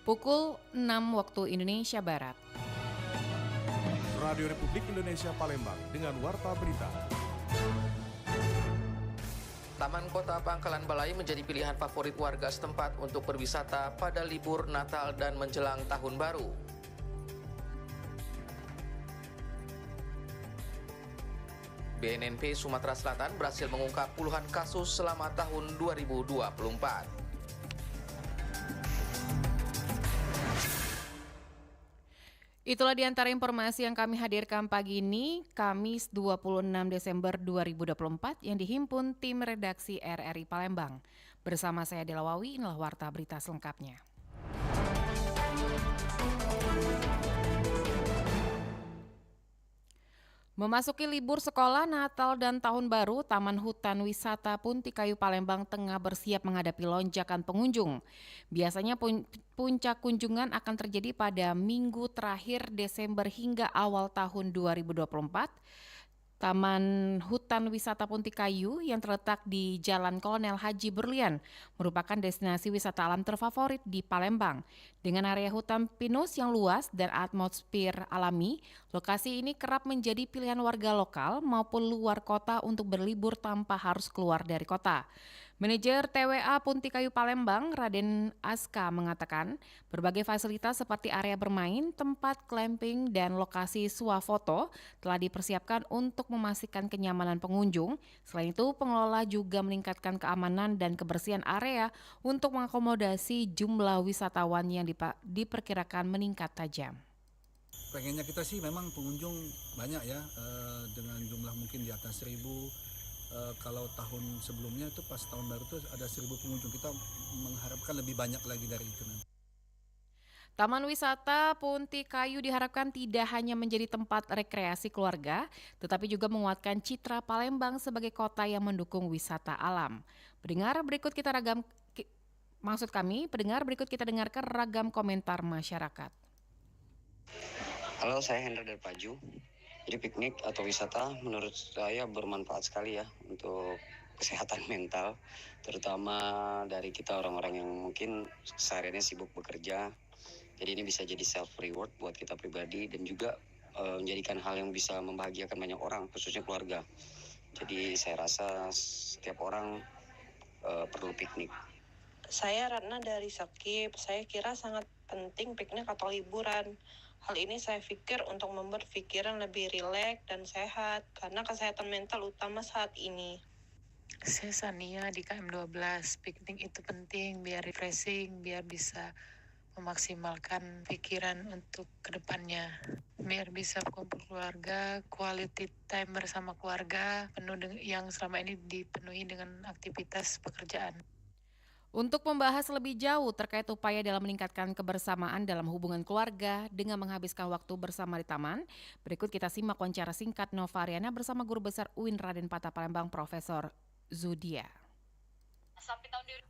Pukul 6 waktu Indonesia Barat. Radio Republik Indonesia Palembang dengan Warta Berita. Taman Kota Pangkalan Balai menjadi pilihan favorit warga setempat untuk berwisata pada libur Natal dan menjelang Tahun Baru. BNNP Sumatera Selatan berhasil mengungkap puluhan kasus selama tahun 2024. Itulah di antara informasi yang kami hadirkan pagi ini, Kamis 26 Desember 2024 yang dihimpun tim redaksi RRI Palembang. Bersama saya Dela Wawi, inilah Warta Berita selengkapnya. Memasuki libur sekolah, Natal, dan Tahun Baru, Taman Hutan Wisata Punti Kayu Palembang tengah bersiap menghadapi lonjakan pengunjung. Biasanya puncak kunjungan akan terjadi pada minggu terakhir Desember hingga awal tahun 2024. Taman Hutan Wisata Punti Kayu yang terletak di Jalan Kolonel Haji Berlian merupakan destinasi wisata alam terfavorit di Palembang. Dengan area hutan pinus yang luas dan atmosfer alami, lokasi ini kerap menjadi pilihan warga lokal maupun luar kota untuk berlibur tanpa harus keluar dari kota. Manajer TWA Punti Kayu Palembang, Raden Aska, mengatakan berbagai fasilitas seperti area bermain, tempat glamping, dan lokasi swafoto telah dipersiapkan untuk memastikan kenyamanan pengunjung. Selain itu, pengelola juga meningkatkan keamanan dan kebersihan area untuk mengakomodasi jumlah wisatawan yang diperkirakan meningkat tajam. Pengennya kita sih memang pengunjung banyak ya, dengan jumlah mungkin di atas 1.000. Kalau tahun sebelumnya itu pas tahun baru itu ada 1.000 pengunjung, kita mengharapkan lebih banyak lagi dari itu nanti. Taman wisata Punti Kayu diharapkan tidak hanya menjadi tempat rekreasi keluarga, tetapi juga menguatkan citra Palembang sebagai kota yang mendukung wisata alam. Pendengar berikut kita dengarkan ragam komentar masyarakat. Halo, saya Hendra dari Paju. Jadi piknik atau wisata menurut saya bermanfaat sekali ya untuk kesehatan mental, terutama dari kita orang-orang yang mungkin sehariannya sibuk bekerja. Jadi ini bisa jadi self reward buat kita pribadi dan juga menjadikan hal yang bisa membahagiakan banyak orang, khususnya keluarga. Jadi saya rasa setiap orang perlu piknik. Saya Ratna dari Sakip. Saya kira sangat penting piknik atau liburan. Hal ini saya pikir untuk membuat pikiran lebih rileks dan sehat, karena kesehatan mental utama saat ini. Saya Sania di KM12. Piknik itu penting biar refreshing, biar bisa memaksimalkan pikiran untuk kedepannya. Biar bisa kumpul keluarga, quality time bersama keluarga, yang selama ini dipenuhi dengan aktivitas pekerjaan. Untuk membahas lebih jauh terkait upaya dalam meningkatkan kebersamaan dalam hubungan keluarga dengan menghabiskan waktu bersama di taman, berikut kita simak wawancara singkat Nova Ariana bersama Guru Besar UIN Raden Patah Palembang, Profesor Zudia.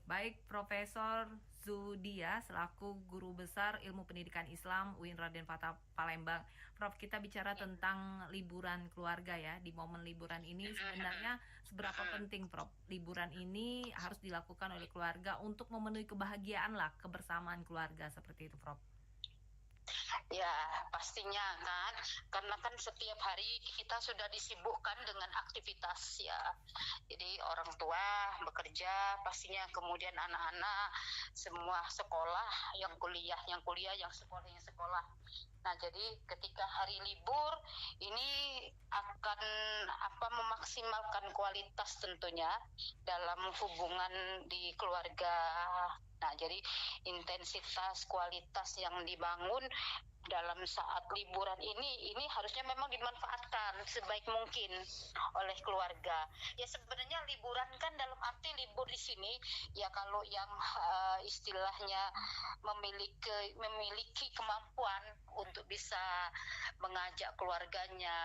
Baik, Profesor Zudia selaku Guru Besar Ilmu Pendidikan Islam UIN Raden Patah Palembang. Prof, kita bicara tentang liburan keluarga ya. Di momen liburan ini sebenarnya seberapa penting, Prof, liburan ini harus dilakukan oleh keluarga untuk memenuhi kebahagiaan lah, kebersamaan keluarga seperti itu, Prof? Ya, pastinya kan, karena kan setiap hari kita sudah disibukkan dengan aktivitas ya. Jadi orang tua bekerja, pastinya kemudian anak-anak semua sekolah, yang kuliah, yang sekolah. Nah, jadi ketika hari libur ini akan memaksimalkan kualitas tentunya dalam hubungan di keluarga. Nah, jadi intensitas kualitas yang dibangun dalam saat liburan ini harusnya memang dimanfaatkan sebaik mungkin oleh keluarga. Ya sebenarnya liburan kan dalam arti libur di sini ya kalau yang istilahnya memiliki kemampuan untuk bisa mengajak keluarganya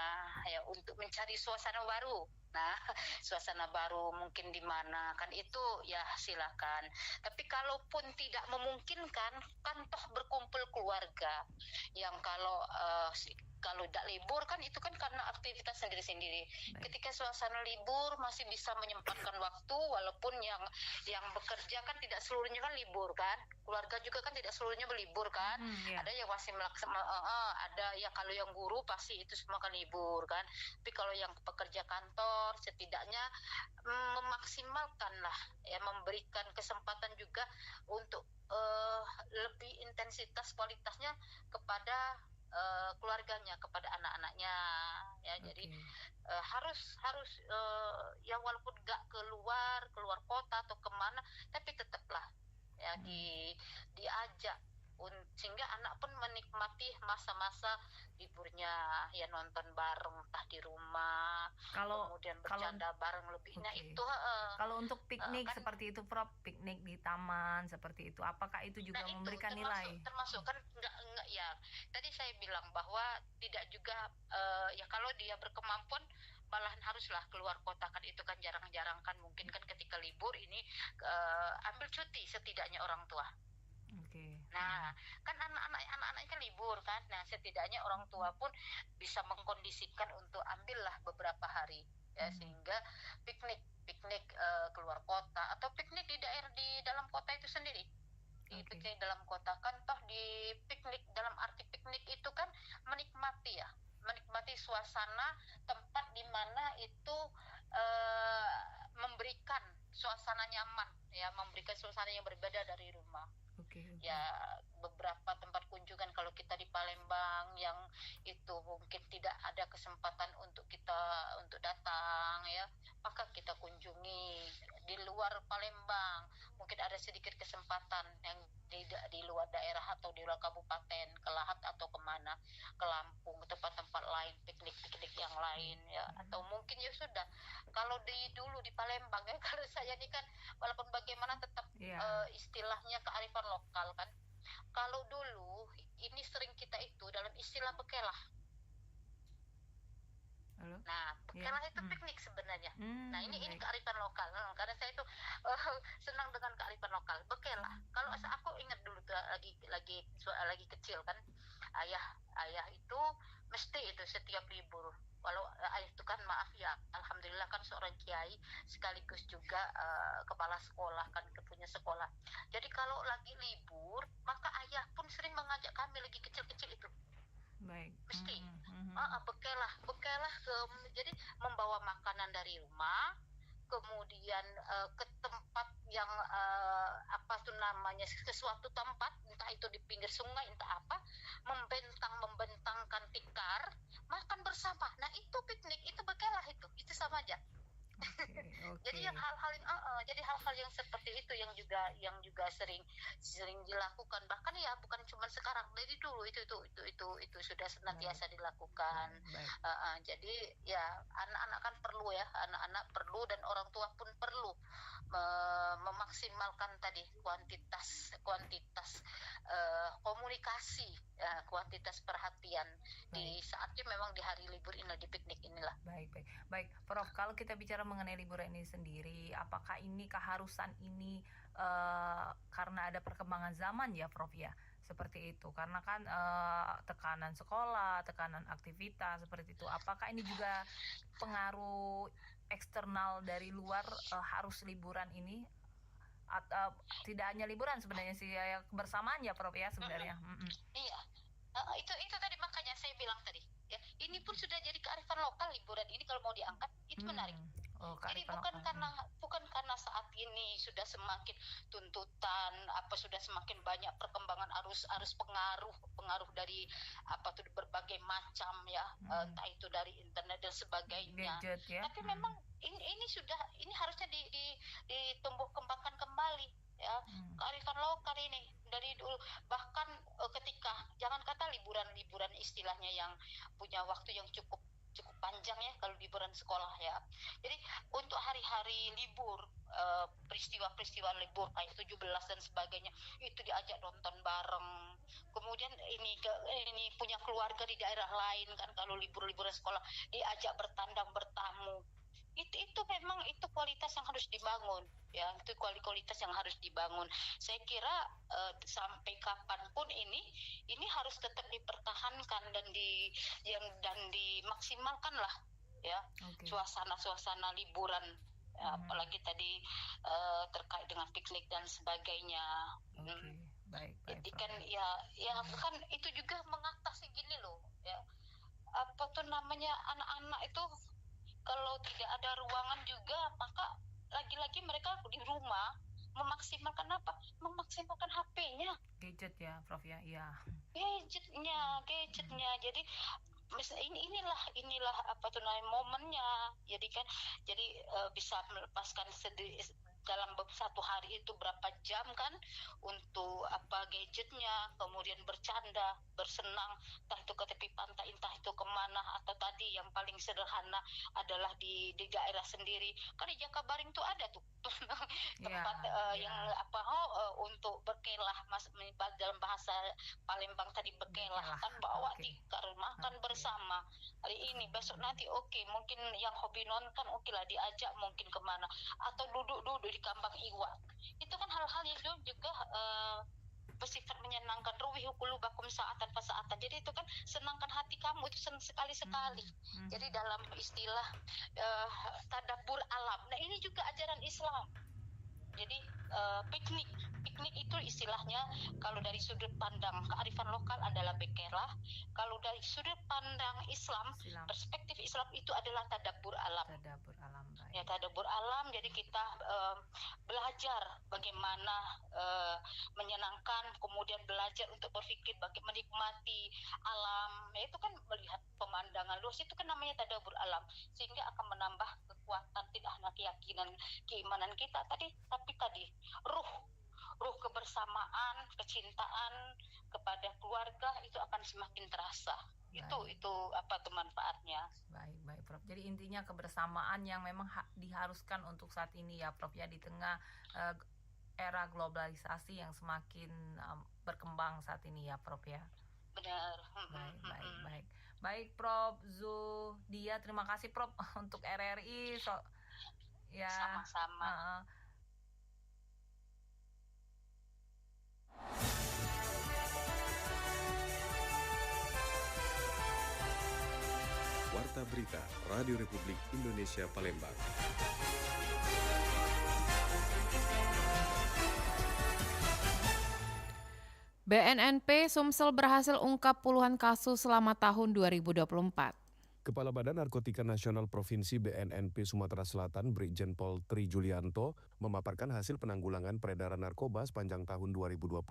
ya untuk mencari suasana baru. Nah, suasana baru mungkin di mana kan itu ya silakan. Tapi kalaupun tidak memungkinkan kan toh berkumpul keluarga yang kalau kalau tidak libur kan itu kan karena aktivitas sendiri-sendiri. Ketika suasana libur masih bisa menyempatkan waktu, walaupun yang bekerja kan tidak seluruhnya kan libur kan, keluarga juga kan tidak seluruhnya berlibur kan. Ada yang masih ada ya, kalau yang guru pasti itu semua kan libur kan. Tapi kalau yang pekerja kantor setidaknya memaksimalkan lah ya, memberikan kesempatan juga untuk lebih intensitas kualitasnya kepada keluarganya, kepada anak-anaknya ya. Jadi harus ya walaupun nggak keluar kota atau kemana, tapi tetaplah ya diajak sehingga anak pun menikmati masa-masa liburnya ya, nonton bareng entah di rumah, kemudian bercanda bareng lebihnya itu. Kalau untuk piknik kan, seperti itu Prof, piknik di taman seperti itu, apakah itu juga memberikan nilai? Termasuk kan enggak ya. Tadi saya bilang bahwa tidak juga ya kalau dia berkemampuan malahan haruslah keluar kota kan, itu kan jarang-jarang kan, mungkin kan ketika libur ini ambil cuti setidaknya orang tua. Nah, kan anak-anak kan libur kan. Nah, setidaknya orang tua pun bisa mengkondisikan untuk ambillah beberapa hari ya, sehingga piknik keluar kota atau piknik di dalam kota itu sendiri. Di piknik dalam kota kan toh, di piknik dalam arti piknik itu kan menikmati suasana tempat di mana itu memberikan suasana nyaman ya, memberikan suasana yang berbeda dari rumah. Ya beberapa tempat kunjungan kalau kita di Palembang yang itu mungkin tidak ada kesempatan untuk datang ya, maka kita kunjungi di luar Palembang. Mungkin ada sedikit kesempatan yang di luar daerah atau di luar kabupaten, ke Lahat atau kemana, ke Lampung, ke tempat-tempat lain, piknik yang lain ya. Atau mungkin ya sudah, kalau dulu di Palembang ya, kalau saya ini kan walaupun bagaimana tetap istilahnya kearifan lokal kan. Kalau dulu ini sering kita itu dalam istilah bekelah. Nah, bekelah itu piknik sebenarnya. Nah, ini kearifan lokal. Karena saya itu senang dengan kearifan lokal. Bekelah. Kalau aku ingat dulu tuh lagi kecil kan, ayah itu mesti itu setiap libur. Walau ayah itu kan, maaf ya, alhamdulillah kan seorang kiai sekaligus juga kepala sekolah kan, punya sekolah. Jadi kalau lagi libur, maka ayah pun sering mengajak kami lagi kecil-kecil itu. Mesti bekelah jadi membawa makanan dari rumah, kemudian ke tempat yang ke suatu tempat, entah itu di pinggir sungai entah apa, membentangkan tikar, makan bersama. Nah, itu piknik, itu bekelah, itu sama aja. Jadi hal-hal yang seperti itu yang juga sering dilakukan, bahkan ya bukan cuma sekarang, dari dulu itu sudah senantiasa dilakukan. Jadi ya anak-anak kan perlu ya, anak-anak perlu dan orang tua pun perlu memaksimalkan tadi kuantitas komunikasi ya, kuantitas perhatian di saatnya memang di hari libur ini, di piknik inilah. Baik Prof, kalau kita bicara mengenai liburan ini sendiri, apakah ini keharusan ini karena ada perkembangan zaman ya Prof ya, seperti itu, karena kan tekanan sekolah, tekanan aktivitas seperti itu, apakah ini juga pengaruh eksternal dari luar harus liburan ini, atau tidak hanya liburan sebenarnya sih ya, kebersamaan ya Prof ya sebenarnya. Iya, itu tadi makanya saya bilang tadi ya, ini pun sudah jadi kearifan lokal. Liburan ini kalau mau diangkat itu menarik. Jadi bukan karena saat ini sudah semakin tuntutan, sudah semakin banyak perkembangan arus pengaruh dari berbagai macam ya, entah itu dari internet dan sebagainya. Gadget, ya. Tapi memang ini harusnya ditumbuh kembangkan kembali ya, kearifan lokal ini dari dulu. Bahkan ketika, jangan kata liburan istilahnya yang punya waktu yang cukup panjang ya, kalau liburan sekolah ya. Jadi untuk hari-hari libur, peristiwa-peristiwa libur kayak 17 dan sebagainya, itu diajak nonton bareng. Kemudian ini punya keluarga di daerah lain kan, kalau liburan sekolah diajak bertamu. Itu memang itu kualitas yang harus dibangun ya, itu kualitas yang harus dibangun. Saya kira sampai kapanpun ini ini harus tetap dipertahankan dan dimaksimalkan lah ya, suasana liburan. Apalagi tadi terkait dengan piknik dan sebagainya. Baik, Jadi kan ya kan itu juga mengatasi gini loh ya, apa tuh namanya, anak-anak itu kalau tidak ada ruangan juga, maka lagi-lagi mereka di rumah memaksimalkan apa? Memaksimalkan HP-nya. Gadget ya, Prof ya. Iya. Gadgetnya. Jadi inilah apa tuh namanya, momennya. Jadi bisa melepaskan dalam satu hari itu berapa jam kan untuk apa gadgetnya, kemudian bercanda, bersenang, entah itu ke tepi pantai, entah itu kemana, atau tadi yang paling sederhana adalah di daerah sendiri. Kan di Jakabaring tuh ada tuh tempat yang untuk berkelah, dalam bahasa Palembang tadi berkelah kan, bawa tikar, makan bersama. Hari ini, besok nanti mungkin yang hobi nonton lah diajak mungkin kemana, atau duduk di kambang iwak. Itu kan hal-hal yang juga bersifat menyenangkan. Ruwihu qulubakum sa'atan fasa'atan. Jadi itu kan senangkan hati kamu itu sekali-sekali. Jadi dalam istilah tadabbur alam. Nah, ini juga ajaran Islam. Jadi piknik itu istilahnya kalau dari sudut pandang kearifan lokal adalah bekerah. Kalau dari sudut pandang Islam, perspektif Islam itu adalah tadabbur alam. Ya, tadabbur alam. Jadi kita belajar bagaimana menyenangkan, kemudian belajar untuk berpikir bagaimana menikmati alam. Ya, itu kan melihat pemandangan luas, itu kan namanya tadabbur alam, sehingga akan menambah kekuatan tidak hanya keyakinan, keimanan kita tapi tadi ruh kebersamaan, kecintaan kepada keluarga itu akan semakin terasa. Itu apa tuh manfaatnya. Baik Prof. Jadi intinya kebersamaan yang memang diharuskan untuk saat ini ya Prof ya, di tengah era globalisasi yang semakin berkembang saat ini ya Prof ya. Benar. Baik Prof Zuhdia, terima kasih Prof untuk RRI. Ya. Sama-sama. Warta Berita Radio Republik Indonesia Palembang. BNNP Sumsel berhasil ungkap puluhan kasus selama tahun 2024. Kepala Badan Narkotika Nasional Provinsi BNNP Sumatera Selatan, Brigjen Pol Tri Julianto, memaparkan hasil penanggulangan peredaran narkoba sepanjang tahun 2024.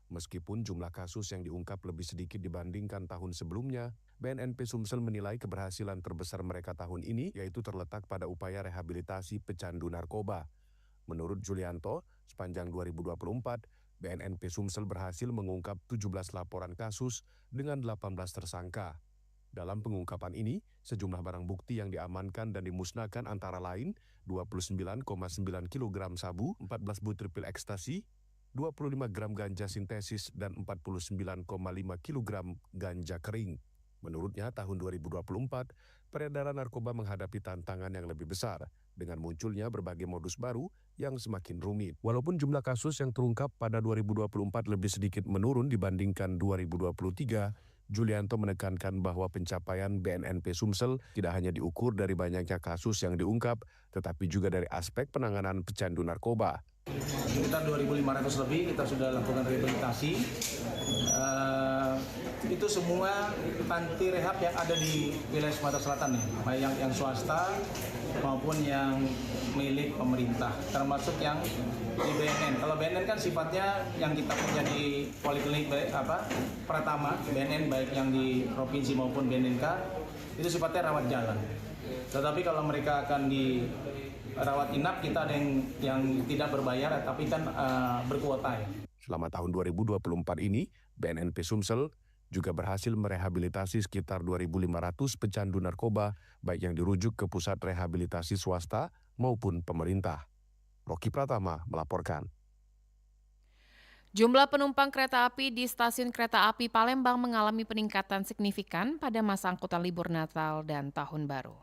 Meskipun jumlah kasus yang diungkap lebih sedikit dibandingkan tahun sebelumnya, BNNP Sumsel menilai keberhasilan terbesar mereka tahun ini yaitu terletak pada upaya rehabilitasi pecandu narkoba. Menurut Julianto, sepanjang 2024, BNNP Sumsel berhasil mengungkap 17 laporan kasus dengan 18 tersangka. Dalam pengungkapan ini, sejumlah barang bukti yang diamankan dan dimusnahkan antara lain 29,9 kg sabu, 14 butir pil ekstasi, 25 gram ganja sintesis, dan 49,5 kg ganja kering. Menurutnya, tahun 2024, peredaran narkoba menghadapi tantangan yang lebih besar dengan munculnya berbagai modus baru yang semakin rumit. Walaupun jumlah kasus yang terungkap pada 2024 lebih sedikit menurun dibandingkan 2023, Julianto menekankan bahwa pencapaian BNNP Sumsel tidak hanya diukur dari banyaknya kasus yang diungkap, tetapi juga dari aspek penanganan pecandu narkoba. Sekitar 2.500 lebih kita sudah lakukan rehabilitasi. Itu semua panti rehab yang ada di wilayah Sumatera Selatan nih, baik yang swasta maupun yang milik pemerintah, termasuk yang di BNN. Kalau BNN kan sifatnya yang kita punya di Poliklinik Pratama, BNN baik yang di provinsi maupun BNNK, itu sifatnya rawat jalan. Tetapi kalau mereka akan di rawat inap, kita ada yang tidak berbayar tapi kan berkuota ya. Selama tahun 2024 ini, BNNP Sumsel juga berhasil merehabilitasi sekitar 2.500 pecandu narkoba, baik yang dirujuk ke pusat rehabilitasi swasta maupun pemerintah. Rocky Pratama melaporkan. Jumlah penumpang kereta api di stasiun kereta api Palembang mengalami peningkatan signifikan pada masa angkutan libur Natal dan Tahun Baru.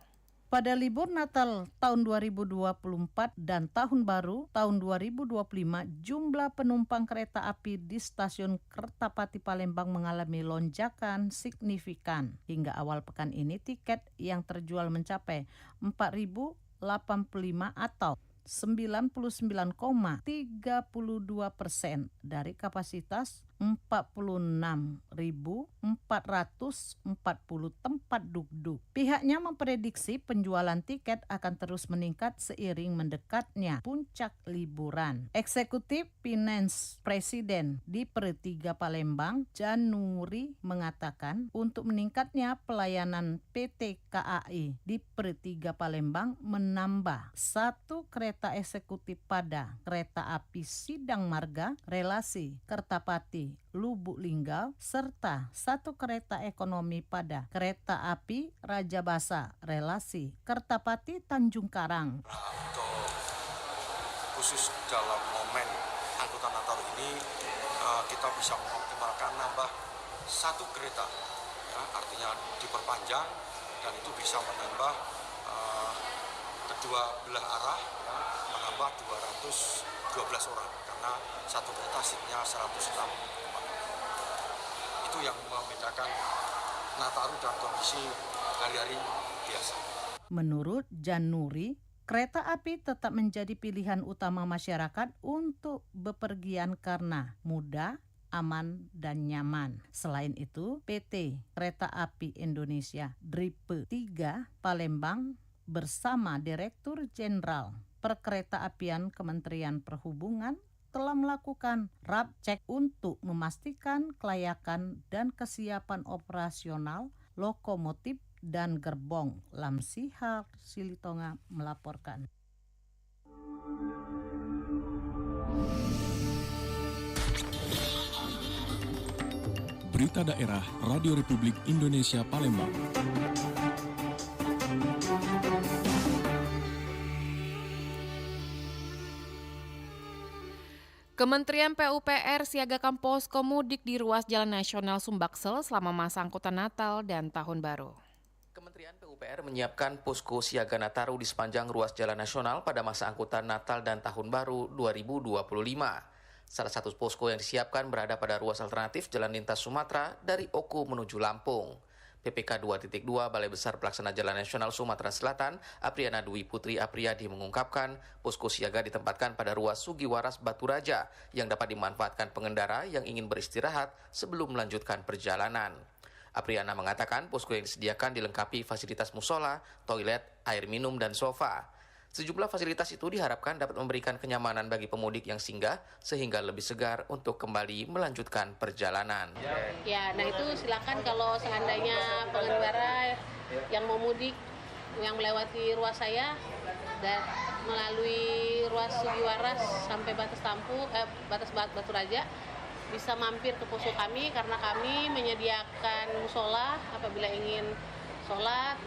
Pada libur Natal tahun 2024 dan Tahun Baru tahun 2025, jumlah penumpang kereta api di stasiun Kertapati Palembang mengalami lonjakan signifikan. Hingga awal pekan ini, tiket yang terjual mencapai 4.085 atau 99,32% dari kapasitas 46.440 tempat duduk. Pihaknya memprediksi penjualan tiket akan terus meningkat seiring mendekatnya puncak liburan. Eksekutif Finance Presiden di Pertiga Palembang, Januri, mengatakan untuk meningkatnya pelayanan PT KAI di Pertiga Palembang menambah 1 kereta eksekutif pada kereta api Sidang Marga relasi Kertapati Lubuk Linggau serta 1 kereta ekonomi pada kereta api Raja Basa relasi Kertapati Tanjung Karang. Untuk khusus dalam momen angkutan Nataru ini kita bisa mengoptimalkan nambah 1 kereta, ya, artinya diperpanjang dan itu bisa menambah kedua belah arah, ya, menambah 212 orang karena 1 kereta seatnya 106. Itu yang membedakan Nataru dan kondisi hari-hari biasa. Menurut Januri, kereta api tetap menjadi pilihan utama masyarakat untuk bepergian karena mudah, aman, dan nyaman. Selain itu, PT Kereta Api Indonesia Dripe 3 Palembang bersama Direktur Jenderal Perkeretaapian Kementerian Perhubungan telah melakukan rap cek untuk memastikan kelayakan dan kesiapan operasional lokomotif dan gerbong. Lamsihar Silitonga melaporkan. Berita Daerah Radio Republik Indonesia Palembang. Kementerian PUPR siagakan posko mudik di ruas Jalan Nasional Sumbaksel selama masa angkutan Natal dan Tahun Baru. Kementerian PUPR menyiapkan posko siaga Nataru di sepanjang ruas Jalan Nasional pada masa angkutan Natal dan Tahun Baru 2025. Salah satu posko yang disiapkan berada pada ruas alternatif Jalan Lintas Sumatera dari Oku menuju Lampung. PPK 2.2 Balai Besar Pelaksana Jalan Nasional Sumatera Selatan, Apriana Dwi Putri Apriyadi mengungkapkan, posko siaga ditempatkan pada ruas Sugiwaras Batu Raja yang dapat dimanfaatkan pengendara yang ingin beristirahat sebelum melanjutkan perjalanan. Apriana mengatakan posko yang disediakan dilengkapi fasilitas musola, toilet, air minum, dan sofa. Sejumlah fasilitas itu diharapkan dapat memberikan kenyamanan bagi pemudik yang singgah sehingga lebih segar untuk kembali melanjutkan perjalanan. Ya, nah itu silakan kalau seandainya pengendara yang mau mudik yang melewati ruas saya dan melalui ruas Sugiwaras sampai batas Batu Raja bisa mampir ke posko kami karena kami menyediakan musola apabila ingin sholat,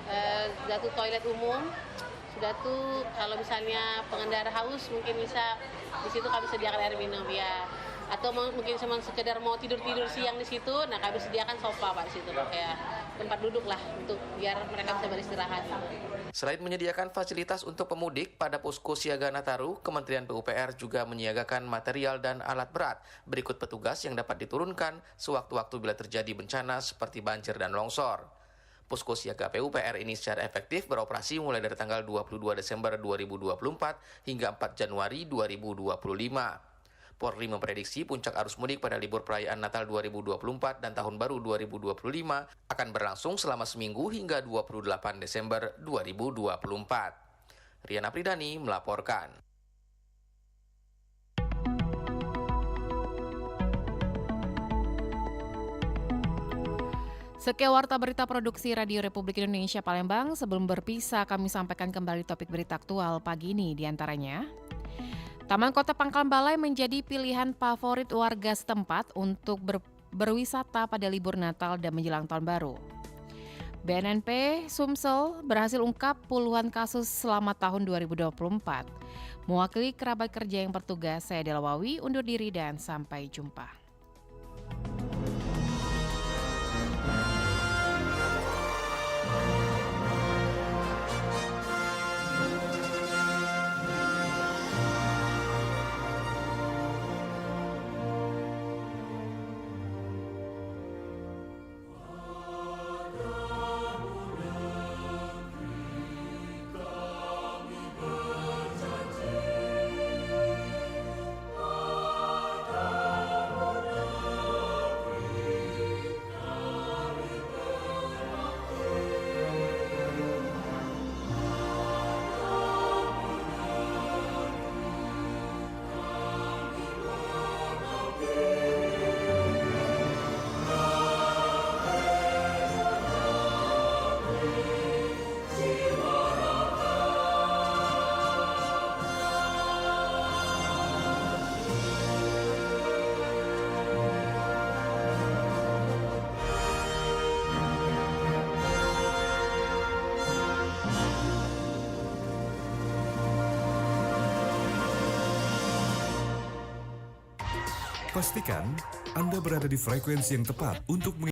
jatuh toilet umum. Sudah tuh kalau misalnya pengendara haus mungkin bisa di situ kami sediakan air minum ya, atau mungkin cuma sekedar mau tidur siang di situ, nah kami sediakan sofa Pak di situ kayak tempat duduk lah untuk biar mereka bisa beristirahat. Selain menyediakan fasilitas untuk pemudik pada posko siaga Nataru, Kementerian PUPR juga menyiagakan material dan alat berat berikut petugas yang dapat diturunkan sewaktu-waktu bila terjadi bencana seperti banjir dan longsor. Posko siaga PUPR ini secara efektif beroperasi mulai dari tanggal 22 Desember 2024 hingga 4 Januari 2025. Polri memprediksi puncak arus mudik pada libur perayaan Natal 2024 dan Tahun Baru 2025 akan berlangsung selama seminggu hingga 28 Desember 2024. Riana Pridani melaporkan. Sekian warta berita produksi Radio Republik Indonesia Palembang. Sebelum berpisah, kami sampaikan kembali topik berita aktual pagi ini, diantaranya Taman Kota Pangkalan Balai menjadi pilihan favorit warga setempat untuk berwisata pada libur Natal dan menjelang Tahun Baru. BNNP Sumsel berhasil ungkap puluhan kasus selama tahun 2024. Mewakili kerabat kerja yang bertugas, saya Dela Wawi undur diri dan sampai jumpa. Pastikan Anda berada di frekuensi yang tepat untuk